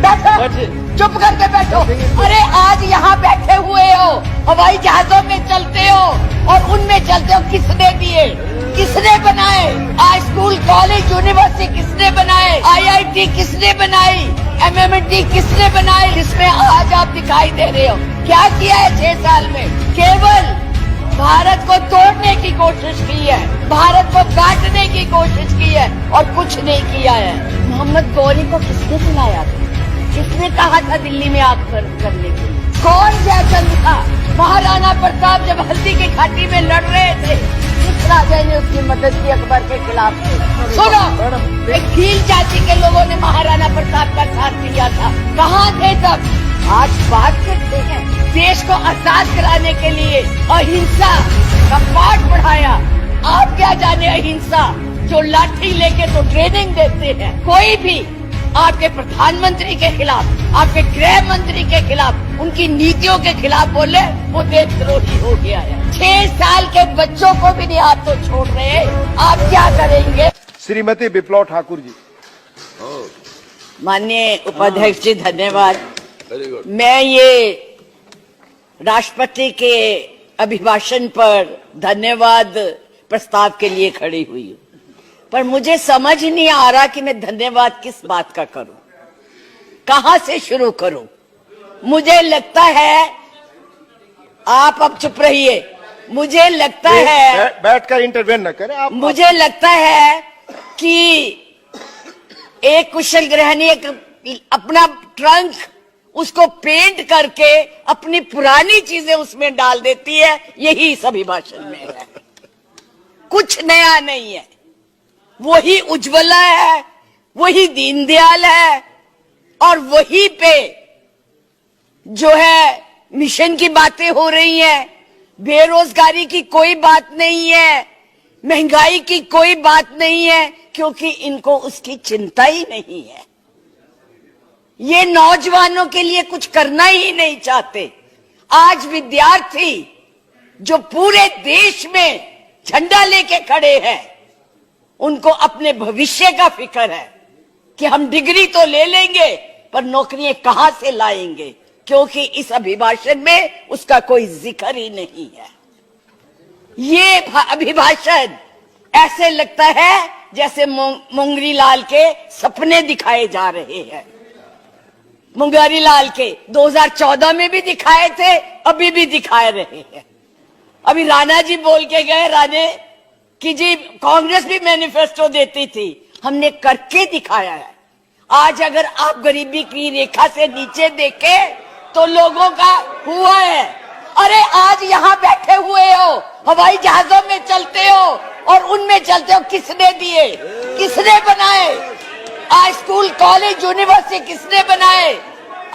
बैठो, चुप करके बैठो। अरे आज यहाँ बैठे हुए हो, हवाई जहाजों में चलते हो और उनमें चलते हो, किसने दिए, किसने बनाए? आज स्कूल, कॉलेज, यूनिवर्सिटी किसने बनाए? IIT किसने बनाई? MMT किसने बनाई? जिसमें आज आप दिखाई दे रहे हो। क्या किया है 6 साल में? केवल भारत को तोड़ने की कोशिश की है, भारत को काटने की कोशिश की है और कुछ नहीं किया है। मोहम्मद गौरी को किसने बुलाया था? किसने कहा था दिल्ली में आग करने के लिए? कौन जयचंद था? महाराणा प्रताप जब हल्दी की घाटी में लड़ रहे थे, किस राजा ने उसकी मदद की अकबर के खिलाफ? सुनो, एक भील जाति के लोगों ने महाराणा प्रताप का साथ दिया था। कहाँ थे तब? आज बात करते हैं, देश को आजाद कराने के लिए अहिंसा का पाठ पढ़ाया। आप क्या जाने अहिंसा, जो लाठी लेके तो ट्रेनिंग देते हैं। कोई भी आपके प्रधानमंत्री के खिलाफ, आपके गृह मंत्री के खिलाफ, उनकी नीतियों के खिलाफ बोले, वो देशद्रोही हो गया है। 6 साल के बच्चों को भी नहीं आप तो छोड़ रहे, आप क्या करेंगे? श्रीमती विप्लव ठाकुर जी। माननीय उपाध्यक्ष जी, धन्यवाद। मैं ये राष्ट्रपति के अभिभाषण पर धन्यवाद प्रस्ताव के लिए खड़ी हुई हूँ, पर मुझे समझ नहीं आ रहा कि मैं धन्यवाद किस बात का करूं, कहां से शुरू करूं। मुझे लगता है, आप अब चुप रहिए, मुझे लगता है बैठकर इंटरवेन न करें आप। मुझे लगता है कि एक कुशल गृहिणी अपना ट्रंक उसको पेंट करके अपनी पुरानी चीजें उसमें डाल देती है। यही इस अभिभाषण में है, कुछ नया नहीं है। वही उज्ज्वला है, वही दीनदयाल है और वही पे जो है मिशन की बातें हो रही हैं। बेरोजगारी की कोई बात नहीं है, महंगाई की कोई बात नहीं है, क्योंकि इनको उसकी चिंता ही नहीं है। ये नौजवानों के लिए कुछ करना ही नहीं चाहते। आज विद्यार्थी जो पूरे देश में झंडा लेके खड़े हैं, उनको अपने भविष्य का फिक्र है कि हम डिग्री तो ले लेंगे पर नौकरियां कहां से लाएंगे, क्योंकि इस अभिभाषण में उसका कोई जिक्र ही नहीं है। ये अभिभाषण ऐसे लगता है जैसे मुंगरी लाल के सपने दिखाए जा रहे हैं। मुंगरी लाल के 2014 में भी दिखाए थे, अभी भी दिखाए रहे हैं। अभी राणा जी बोल के गए, राणे कि जी कांग्रेस भी मैनिफेस्टो देती थी, हमने करके दिखाया है। आज अगर आप गरीबी की रेखा से नीचे देखें तो लोगों का हुआ है। अरे आज यहाँ बैठे हुए हो, हवाई जहाजों में चलते हो और उनमें चलते हो, किसने दिए, किसने बनाए? आज स्कूल, कॉलेज, यूनिवर्सिटी किसने बनाए?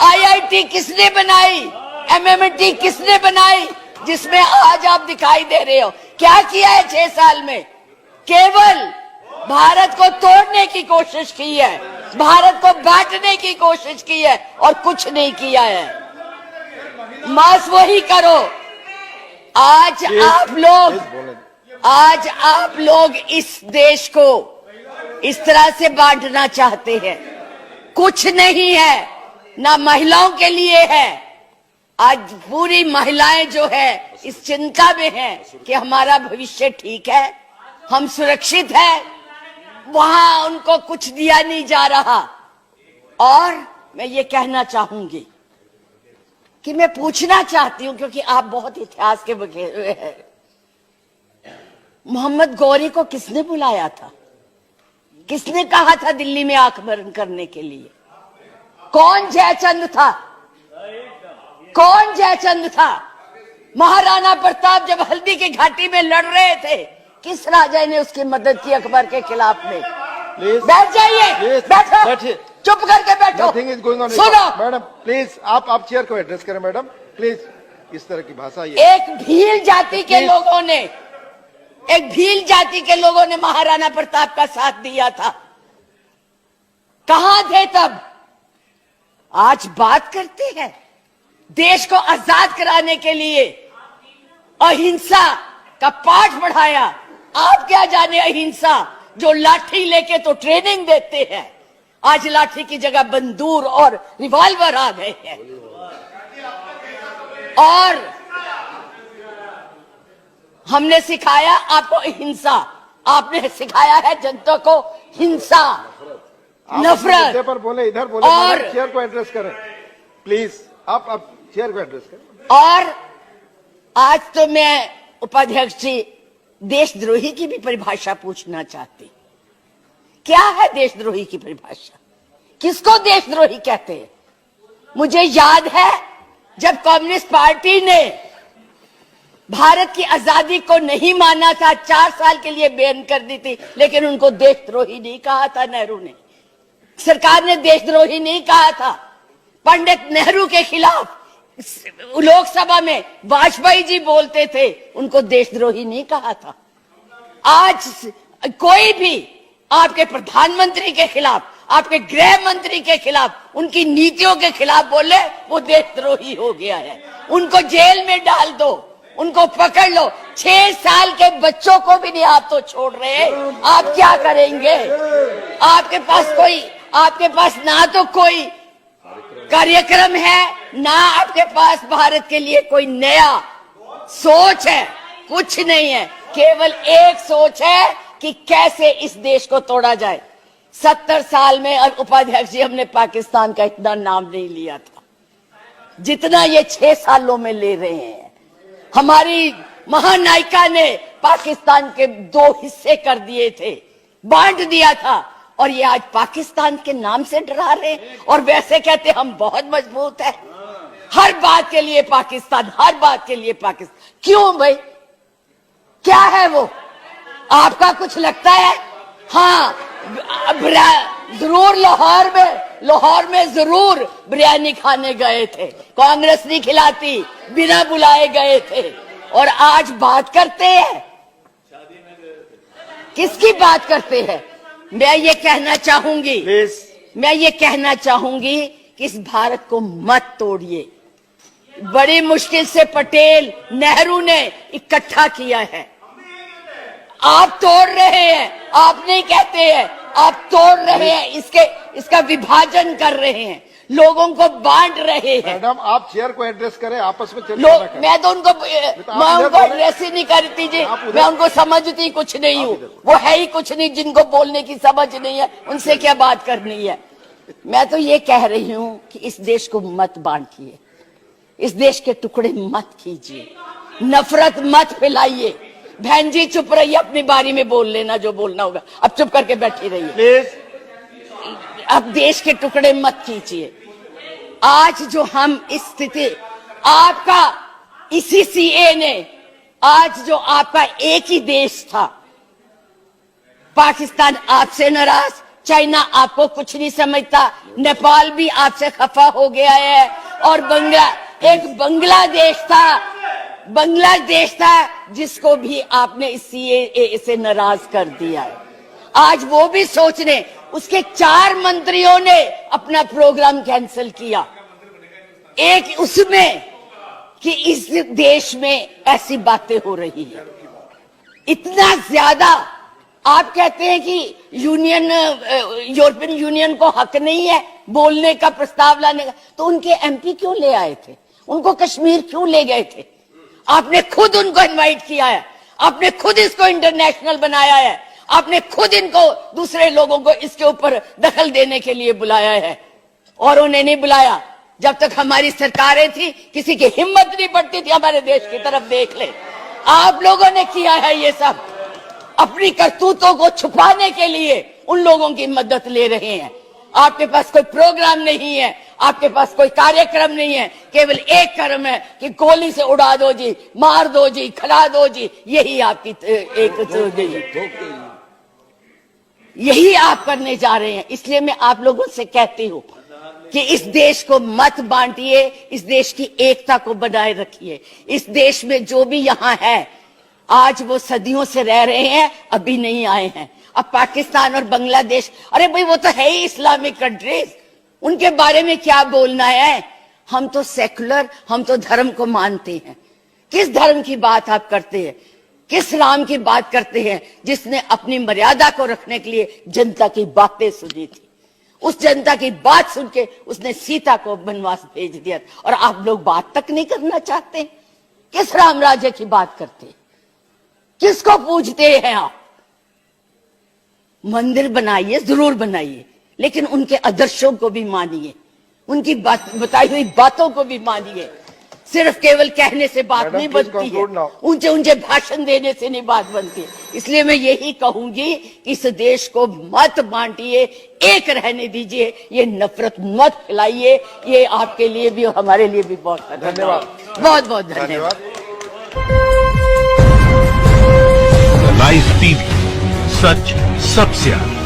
IIT किसने बनाई? MMT किसने बनाई? जिसमें आज आप दिखाई दे रहे हो। क्या किया है 6 साल में? केवल भारत को तोड़ने की कोशिश की है, भारत को बांटने की कोशिश की है और कुछ नहीं किया है। बस वही करो। आज आप लोग इस देश को इस तरह से बांटना चाहते हैं। कुछ नहीं है, ना महिलाओं के लिए है। आज पूरी महिलाएं जो है इस चिंता में है कि हमारा भविष्य ठीक है, हम सुरक्षित है, वहां उनको कुछ दिया नहीं जा रहा। और मैं ये कहना चाहूंगी कि मैं पूछना चाहती हूं, क्योंकि आप बहुत इतिहास के बखे हुए हैं, मोहम्मद गौरी को किसने बुलाया था? किसने कहा था दिल्ली में आग बंद करने के लिए? कौन जयचंद था? कौन जयचंद था? महाराणा प्रताप जब हल्दी की घाटी में लड़ रहे थे, किस राजा ने उसकी मदद की अकबर के खिलाफ में? बैठ जाइए, बैठो, चुप करके बैठो। सुनो मैडम, प्लीज आप चेयर को एड्रेस करें मैडम, प्लीज। इस तरह की भाषा एक भील जाति के लोगों ने, एक भील जाति के लोगों ने महाराणा प्रताप का साथ दिया था। कहां थे तब? आज बात करते हैं, देश को आजाद कराने के लिए अहिंसा का पाठ पढ़ाया। आप क्या जाने अहिंसा, जो लाठी लेके तो ट्रेनिंग देते हैं। आज लाठी की जगह बंदूक और रिवॉल्वर आ गए हैं। और हमने सिखाया आपको हिंसा, आपने सिखाया है जनता को हिंसा, नफरत। पर बोले, इधर बोले, और चेयर को एड्रेस करें प्लीज। आप चेयर को एड्रेस करें। और आज तो मैं उपाध्यक्ष जी देशद्रोही की भी परिभाषा पूछना चाहती। क्या है देशद्रोही की परिभाषा? किसको देशद्रोही कहते हैं? मुझे याद है जब कम्युनिस्ट पार्टी ने भारत की आजादी को नहीं माना था, 4 साल के लिए बैन कर दी थी, लेकिन उनको देशद्रोही नहीं कहा था नेहरू ने। सरकार ने देशद्रोही नहीं कहा था। पंडित नेहरू के खिलाफ लोकसभा में वाजपेयी जी बोलते थे, उनको देशद्रोही नहीं कहा था। आज कोई भी आपके प्रधानमंत्री के खिलाफ, आपके गृह मंत्री के खिलाफ, उनकी नीतियों के खिलाफ बोले, वो देशद्रोही हो गया है। उनको जेल में डाल दो, उनको पकड़ लो। 6 साल के बच्चों को भी नहीं आप तो छोड़ रहे। आप क्या करेंगे? आपके पास ना तो कोई कार्यक्रम है, ना आपके पास भारत के लिए कोई नया सोच है, कुछ नहीं है। केवल एक सोच है कि कैसे इस देश को तोड़ा जाए। 70 साल में उपाध्यक्ष जी हमने पाकिस्तान का इतना नाम नहीं लिया था जितना ये 6 सालों में ले रहे हैं। हमारी महानायिका ने पाकिस्तान के 2 हिस्से कर दिए थे, बांट दिया था, और ये आज पाकिस्तान के नाम से डरा रहे हैं और वैसे कहते हम बहुत मजबूत है। हर बात के लिए पाकिस्तान, हर बात के लिए पाकिस्तान। क्यों भाई? क्या है वो? आपका कुछ लगता है? हाँ, जरूर लाहौर में जरूर बिरयानी खाने गए थे, कांग्रेस नहीं खिलाती, बिना बुलाए गए थे। और आज बात करते हैं, किसकी बात करते हैं? मैं ये कहना चाहूंगी कि इस भारत को मत तोड़िए। बड़ी मुश्किल से पटेल नेहरू ने इकट्ठा किया है, आप तोड़ रहे हैं। आप नहीं कहते हैं, आप तोड़ रहे हैं, इसका विभाजन कर रहे हैं, लोगों को बांट रहे हैं। मैडम, आप चेयर को एड्रेस करें, आपस में मैं तो उनको एड्रेस ही नहीं करती जी। मैं उनको समझती कुछ नहीं हूँ, वो है ही कुछ नहीं। जिनको बोलने की समझ नहीं है, उनसे क्या बात करनी है? मैं तो ये कह रही हूँ कि इस देश को मत बांटिए, इस देश के टुकड़े मत कीजिए, नफरत मत फैलाइए। बहन जी चुप रहिए, अपनी बारी में बोल लेना जो बोलना होगा। अब चुप करके बैठी रहिए प्लीज। अब देश के टुकड़े मत कीजिए। आज जो हम इस स्थिति, आपका इसी सीए ने, आज जो आपका एक ही देश था, पाकिस्तान आपसे नाराज, चाइना आपको कुछ नहीं समझता, नेपाल भी आपसे खफा हो गया है, और बांग्लादेश था जिसको भी आपने इस सीएए से नाराज कर दिया है। आज वो भी सोच रहे, उसके 4 मंत्रियों ने अपना प्रोग्राम कैंसिल किया। एक उसमें कि इस देश में ऐसी बातें हो रही है, इतना ज्यादा। आप कहते हैं कि यूरोपियन यूनियन को हक नहीं है बोलने का, प्रस्ताव लाने का, तो उनके एमपी क्यों ले आए थे? उनको कश्मीर क्यों ले गए थे? आपने खुद उनको इनवाइट किया है, आपने खुद इसको इंटरनेशनल बनाया है, आपने खुद इनको, दूसरे लोगों को इसके ऊपर दखल देने के लिए बुलाया है। और उन्हें नहीं बुलाया जब तक हमारी सरकारें थी, किसी की हिम्मत नहीं पड़ती थी हमारे देश की तरफ देख ले। आप लोगों ने किया है ये सब, अपनी करतूतों को छुपाने के लिए उन लोगों की मदद ले रहे हैं। आपके पास कोई प्रोग्राम नहीं है, आपके पास कोई कार्यक्रम नहीं है, केवल एक कर्म है कि गोली से उड़ा दो जी, मार दो जी, खिला दो जी। यही आपकी यही आप करने जा रहे हैं। इसलिए मैं आप लोगों से कहती हूं कि इस देश को मत बांटिए, इस देश की एकता को बनाए रखिए। इस देश में जो भी यहाँ है, आज वो सदियों से रह रहे हैं, अभी नहीं आए हैं। अब पाकिस्तान और बांग्लादेश, अरे भाई वो तो है ही इस्लामिक कंट्रीज, उनके बारे में क्या बोलना है? हम तो सेकुलर, हम तो धर्म को मानते हैं। किस धर्म की बात आप करते हैं? किस राम की बात करते हैं जिसने अपनी मर्यादा को रखने के लिए जनता की बातें सुनी थी? उस जनता की बात सुन के उसने सीता को वनवास भेज दिया, और आप लोग बात तक नहीं करना चाहते। किस राम राज्य की बात करते, किसको पूजते हैं आप? मंदिर बनाइए, जरूर बनाइए, लेकिन उनके आदर्शों को भी मानिए, उनकी बताई हुई बातों को भी मानिए। सिर्फ केवल कहने से बात Madam, नहीं please बनती है, conclude now. ऊंचे ऊंचे भाषण देने से नहीं बात बनती। इसलिए मैं यही कहूंगी कि इस देश को मत बांटिए, एक रहने दीजिए, ये नफरत मत फैलाइए। ये आपके लिए भी और हमारे लिए भी बहुत धन्यवाद। बहुत बहुत धन्यवाद। लाइव टीवी, सच सबसे आगे।